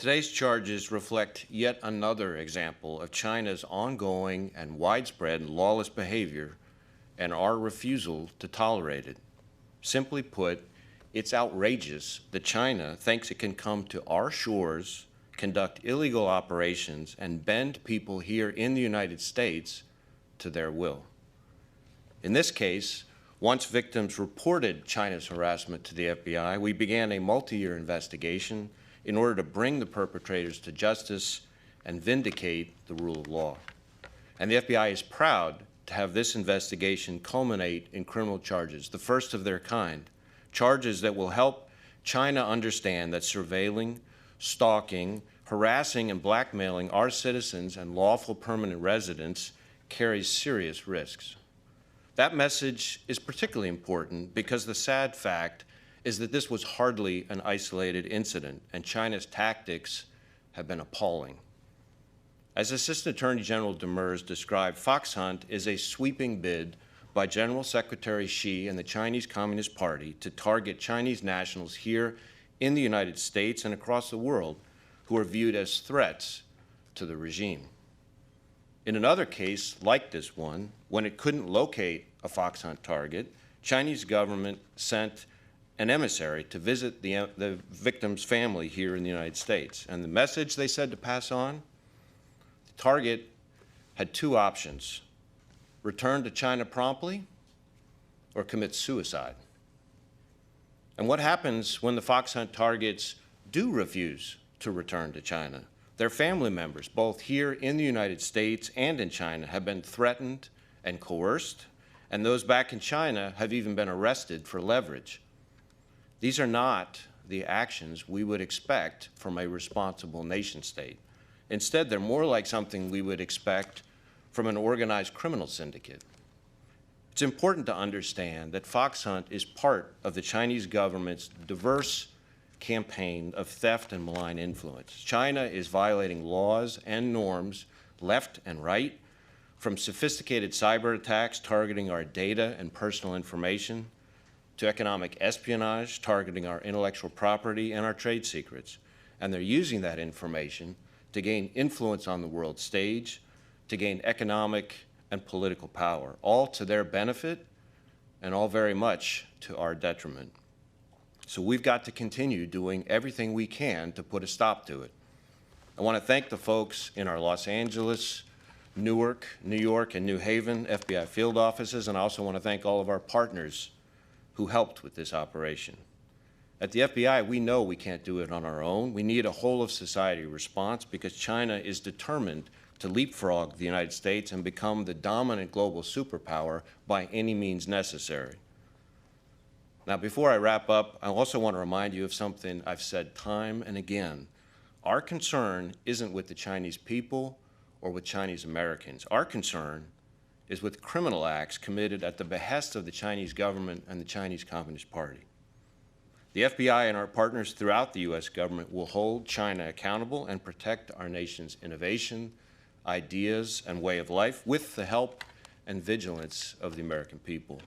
Today's charges reflect yet another example of China's ongoing and widespread lawless behavior and our refusal to tolerate it. Simply put, it's outrageous that China thinks it can come to our shores, conduct illegal operations, and bend people here in the United States to their will. In this case, once victims reported China's harassment to the FBI, we began a multi-year investigation in order to bring the perpetrators to justice and vindicate the rule of law. And the FBI is proud to have this investigation culminate in criminal charges, the first of their kind, charges that will help China understand that surveilling, stalking, harassing, and blackmailing our citizens and lawful permanent residents carries serious risks. That message is particularly important because the sad fact is that this was hardly an isolated incident, and China's tactics have been appalling. As Assistant Attorney General Demers described, Fox Hunt is a sweeping bid by General Secretary Xi and the Chinese Communist Party to target Chinese nationals here in the United States and across the world who are viewed as threats to the regime. In another case like this one, when it couldn't locate a Fox Hunt target, Chinese government sent an emissary to visit the victim's family here in the United States. And the message they said to pass on, the target had two options: return to China promptly or commit suicide. And what happens when the Fox Hunt targets do refuse to return to China? Their family members, both here in the United States and in China, have been threatened and coerced, and those back in China have even been arrested for leverage. These are not the actions we would expect from a responsible nation-state. Instead, they're more like something we would expect from an organized criminal syndicate. It's important to understand that Fox Hunt is part of the Chinese government's diverse campaign of theft and malign influence. China is violating laws and norms left and right, from sophisticated cyber attacks targeting our data and personal information, to economic espionage targeting our intellectual property and our trade secrets. And they're using that information to gain influence on the world stage, to gain economic and political power, all to their benefit and all very much to our detriment. So we've got to continue doing everything we can to put a stop to it. I want to thank the folks in our Los Angeles, Newark, New York, and New Haven FBI field offices, and I also want to thank all of our partners who helped with this operation. At the FBI, we know we can't do it on our own. We need a whole-of-society response because China is determined to leapfrog the United States and become the dominant global superpower by any means necessary. Now, before I wrap up, I also want to remind you of something I've said time and again. Our concern isn't with the Chinese people or with Chinese Americans. Our concern is with criminal acts committed at the behest of the Chinese government and the Chinese Communist Party. The FBI and our partners throughout the U.S. government will hold China accountable and protect our nation's innovation, ideas, and way of life with the help and vigilance of the American people.